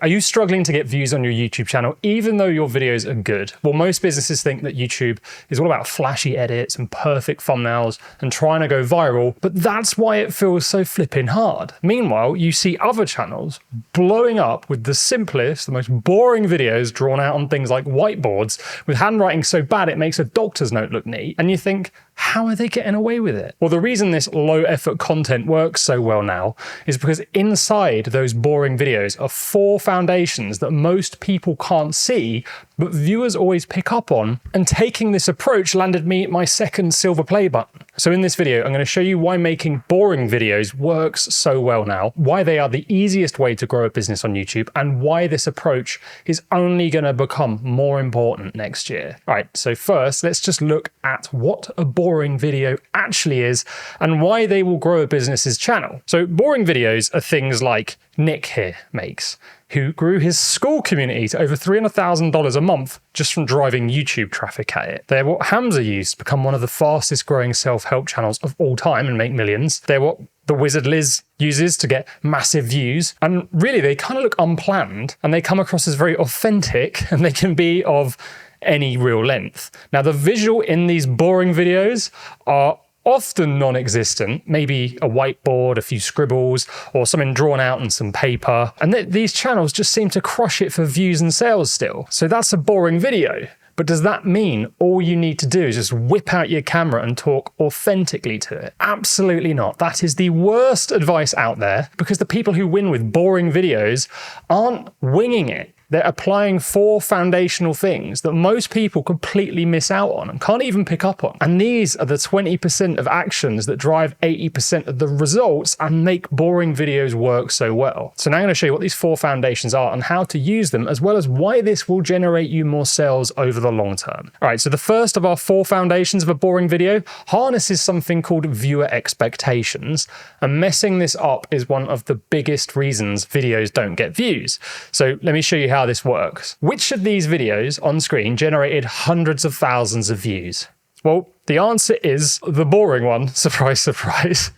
Are you struggling to get views on your YouTube channel, even though your videos are good? Well, most businesses think that YouTube is all about flashy edits and perfect thumbnails and trying to go viral, but that's why it feels so flipping hard. Meanwhile, you see other channels blowing up with the simplest, the most boring videos drawn out on things like whiteboards with handwriting so bad it makes a doctor's note look neat, and you think, how are they getting away with it? Well, the reason this low-effort content works so well now is because inside those boring videos are 4 foundations that most people can't see, but viewers always pick up on. And taking this approach landed me my second silver play button. So in this video, I'm going to show you why making boring videos works so well now, why they are the easiest way to grow a business on YouTube, and why this approach is only going to become more important next year. All right, so first, let's just look at what a boring video actually is and why they will grow a business's channel. So boring videos are things like Nick here makes, who grew his school community to over $300,000 a month just from driving YouTube traffic at it. They're what Hamza used to become one of the fastest growing self-help channels of all time and make millions. They're what the Wizard Liz uses to get massive views. And really, they kind of look unplanned and they come across as very authentic, and they can be of any real length. Now, the visual in these boring videos are often non-existent, maybe a whiteboard, a few scribbles, or something drawn out on some paper. And these channels just seem to crush it for views and sales still. So that's a boring video. But does that mean all you need to do is just whip out your camera and talk authentically to it? Absolutely not. That is the worst advice out there, because the people who win with boring videos aren't winging it. They're applying 4 foundational things that most people completely miss out on and can't even pick up on. And these are the 20% of actions that drive 80% of the results and make boring videos work so well. So now I'm going to show you what these 4 foundations are and how to use them, as well as why this will generate you more sales over the long term. All right, so the first of our 4 foundations of a boring video harnesses something called viewer expectations. And messing this up is one of the biggest reasons videos don't get views. So let me show you how this works. Which of these videos on screen generated hundreds of thousands of views? Well, the answer is the boring one. Surprise, surprise.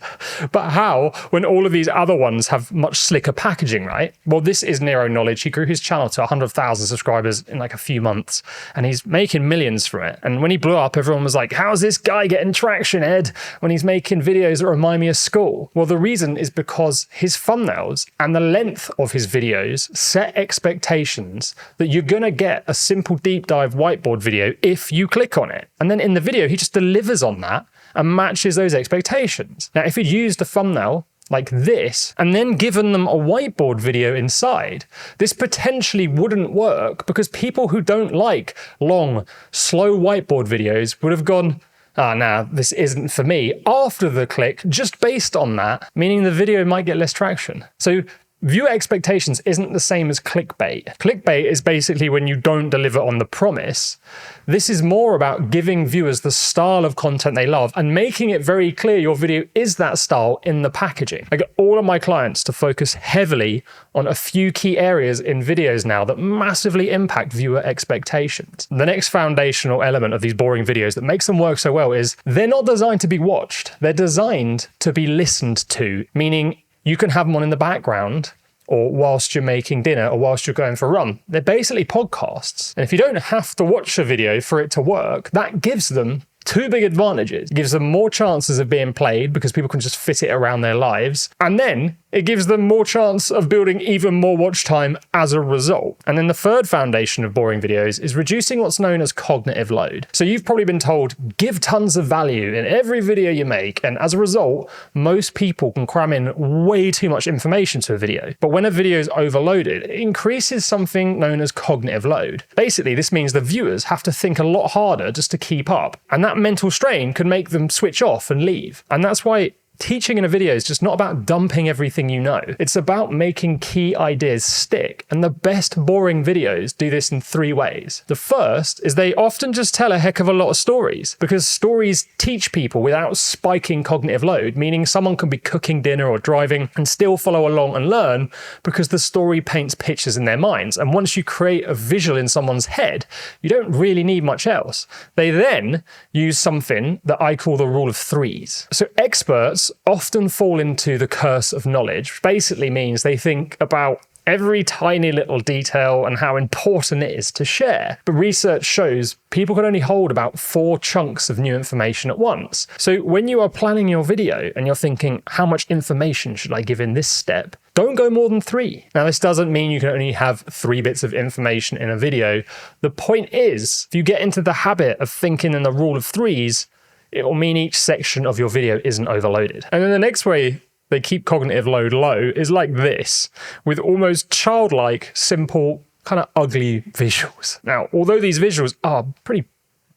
But how, when all of these other ones have much slicker packaging, right? Well, this is Nero knowledge. He grew his channel to 100,000 subscribers in like a few months, and he's making millions from it. And when he blew up, everyone was like, how's this guy getting traction, Ed, when he's making videos that remind me of school? Well, the reason is because his thumbnails and the length of his videos set expectations that you're going to get a simple deep dive whiteboard video if you click on it. And then in the video, he just delivers on that and matches those expectations. Now, if you'd used a thumbnail like this and then given them a whiteboard video inside, this potentially wouldn't work, because people who don't like long, slow whiteboard videos would have gone, nah, this isn't for me, after the click, just based on that, meaning the video might get less traction. So viewer expectations isn't the same as clickbait. Clickbait is basically when you don't deliver on the promise. This is more about giving viewers the style of content they love and making it very clear your video is that style in the packaging. I get all of my clients to focus heavily on a few key areas in videos now that massively impact viewer expectations. The next foundational element of these boring videos that makes them work so well is they're not designed to be watched. They're designed to be listened to, meaning you can have them on in the background, or whilst you're making dinner, or whilst you're going for a run. They're basically podcasts. And if you don't have to watch a video for it to work, that gives them 2 big advantages. It gives them more chances of being played because people can just fit it around their lives. And then it gives them more chance of building even more watch time as a result. And then the third foundation of boring videos is reducing what's known as cognitive load. So you've probably been told, give tons of value in every video you make. And as a result, most people can cram in way too much information to a video. But when a video is overloaded, it increases something known as cognitive load. Basically, this means the viewers have to think a lot harder just to keep up. And that mental strain can make them switch off and leave. And that's why teaching in a video is just not about dumping everything you know. It's about making key ideas stick. And the best boring videos do this in 3 ways. The first is they often just tell a heck of a lot of stories, because stories teach people without spiking cognitive load, meaning someone can be cooking dinner or driving and still follow along and learn because the story paints pictures in their minds. And once you create a visual in someone's head, you don't really need much else. They then use something that I call the rule of 3s. So experts often fall into the curse of knowledge, which basically means they think about every tiny little detail and how important it is to share. But research shows people can only hold about 4 chunks of new information at once. So when you are planning your video and you're thinking, how much information should I give in this step? Don't go more than 3. Now, this doesn't mean you can only have 3 bits of information in a video. The point is, if you get into the habit of thinking in the rule of 3s, it will mean each section of your video isn't overloaded. And then the next way they keep cognitive load low is like this, with almost childlike, simple, kind of ugly visuals. Now, although these visuals are pretty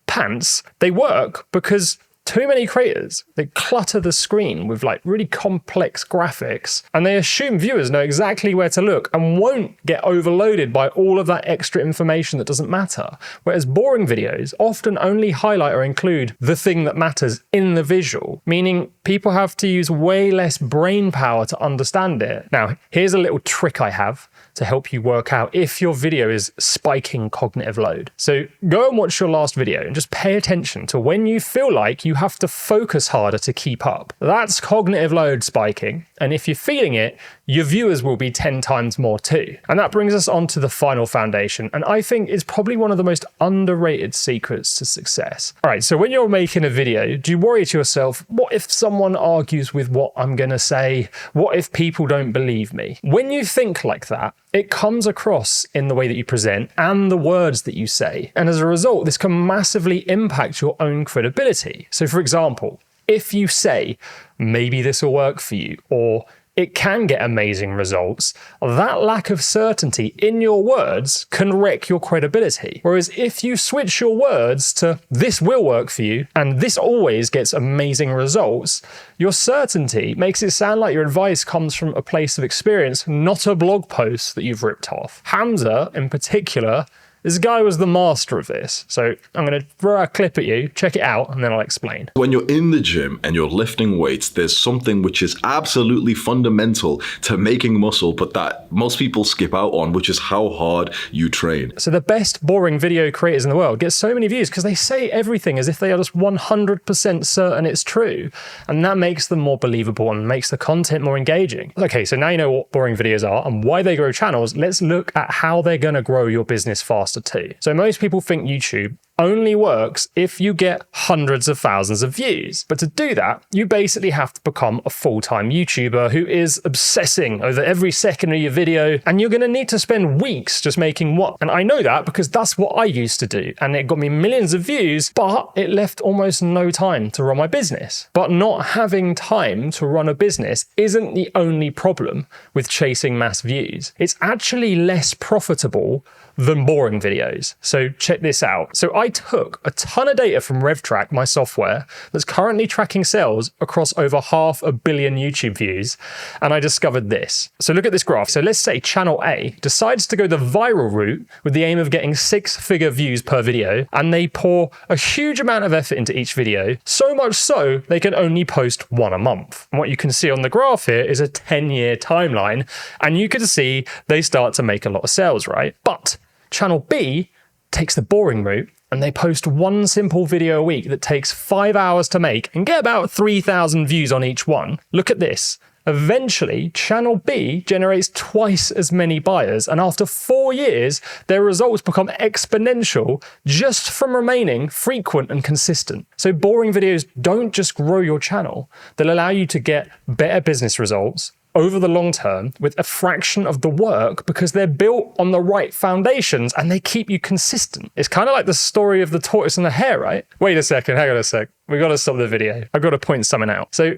pants, they work because too many creators, they clutter the screen with like really complex graphics, and they assume viewers know exactly where to look and won't get overloaded by all of that extra information that doesn't matter. Whereas boring videos often only highlight or include the thing that matters in the visual, meaning people have to use way less brain power to understand it. Now, here's a little trick I have to help you work out if your video is spiking cognitive load. So go and watch your last video and just pay attention to when you feel like you have to focus harder to keep up. That's cognitive load spiking. And if you're feeling it, your viewers will be 10 times more too. And that brings us on to the final foundation. And I think it's probably one of the most underrated secrets to success. All right, so when you're making a video, do you worry to yourself, what if someone argues with what I'm gonna say? What if people don't believe me? When you think like that, it comes across in the way that you present and the words that you say. And as a result, this can massively impact your own credibility. So for example, if you say, maybe this will work for you, or it can get amazing results, that lack of certainty in your words can wreck your credibility. Whereas if you switch your words to this will work for you and this always gets amazing results, your certainty makes it sound like your advice comes from a place of experience, not a blog post that you've ripped off. Hamza, in particular, this guy was the master of this. So I'm going to throw a clip at you, check it out, and then I'll explain. When you're in the gym and you're lifting weights, there's something which is absolutely fundamental to making muscle, but that most people skip out on, which is how hard you train. So the best boring video creators in the world get so many views because they say everything as if they are just 100% certain it's true. And that makes them more believable and makes the content more engaging. Okay, so now you know what boring videos are and why they grow channels. Let's look at how they're going to grow your business faster too. So most people think YouTube only works if you get hundreds of thousands of views. But to do that, you basically have to become a full-time YouTuber who is obsessing over every second of your video, and you're going to need to spend weeks just making one. And I know that because that's what I used to do, and it got me millions of views, but it left almost no time to run my business. But not having time to run a business isn't the only problem with chasing mass views. It's actually less profitable than boring videos. So check this out. So I took a ton of data from RevTrack, my software, that's currently tracking sales across over 500 million YouTube views, and I discovered this. So look at this graph. So let's say channel A decides to go the viral route with the aim of getting 6-figure views per video, and they pour a huge amount of effort into each video, so much so they can only post one a month. And what you can see on the graph here is a 10-year timeline, and you can see they start to make a lot of sales, right? But channel B takes the boring route and they post one simple video a week that takes 5 hours to make and get about 3,000 views on each one. Look at this. Eventually, channel B generates twice as many buyers, and after 4 years, their results become exponential just from remaining frequent and consistent. So boring videos don't just grow your channel, they'll allow you to get better business results over the long term with a fraction of the work because they're built on the right foundations and they keep you consistent. It's kind of like the story of the tortoise and the hare, right? Wait a second, hang on a sec. We got to stop the video. I've got to point something out. So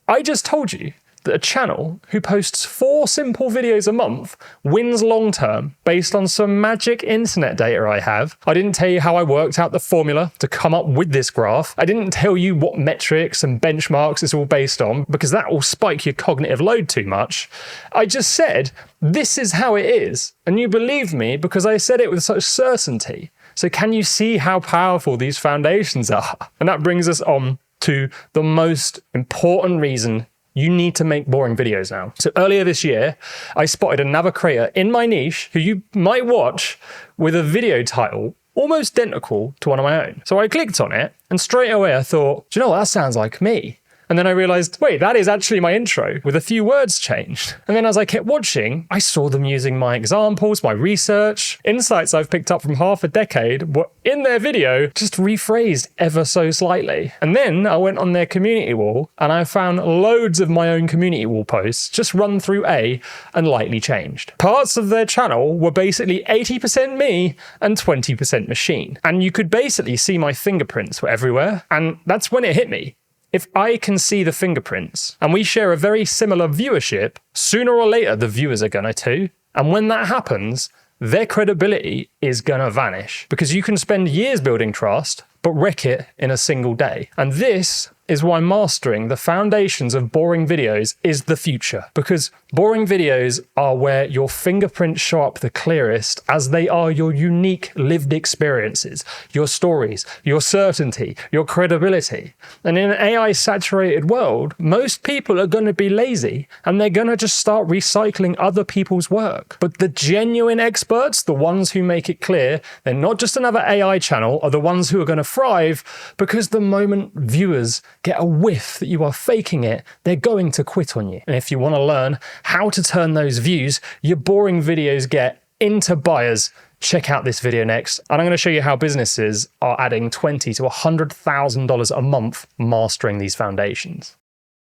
I just told you that a channel who posts 4 simple videos a month wins long term based on some magic internet data I have. I didn't tell you how I worked out the formula to come up with this graph. I didn't tell you what metrics and benchmarks it's all based on because that will spike your cognitive load too much. I just said, this is how it is. And you believed me because I said it with such certainty. So can you see how powerful these foundations are? And that brings us on to the most important reason you need to make boring videos now. So earlier this year, I spotted another creator in my niche who you might watch with a video title almost identical to one of my own. So I clicked on it and straight away I thought, do you know what, that sounds like me. And then I realized, wait, that is actually my intro with a few words changed. And then as I kept watching, I saw them using my examples, my research, insights I've picked up from half a decade were in their video, just rephrased ever so slightly. And then I went on their community wall and I found loads of my own community wall posts just run through A and lightly changed. Parts of their channel were basically 80% me and 20% machine. And you could basically see my fingerprints were everywhere. And that's when it hit me. If I can see the fingerprints and we share a very similar viewership, sooner or later the viewers are gonna too. And when that happens, their credibility is gonna vanish because you can spend years building trust, but wreck it in a single day. And this is why mastering the foundations of boring videos is the future, because boring videos are where your fingerprints show up the clearest, as they are your unique lived experiences, your stories, your certainty, your credibility. And in an AI-saturated world, most people are going to be lazy and they're going to just start recycling other people's work. But the genuine experts, the ones who make it clear they're not just another AI channel, are the ones who are going to thrive, because the moment viewers get a whiff that you are faking it, they're going to quit on you. And if you want to learn how to turn those views your boring videos get into buyers, check out this video next. And I'm going to show you how businesses are adding $20,000 to $100,000 a month mastering these foundations.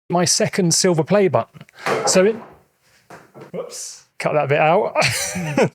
My second silver play button. Whoops, cut that bit out.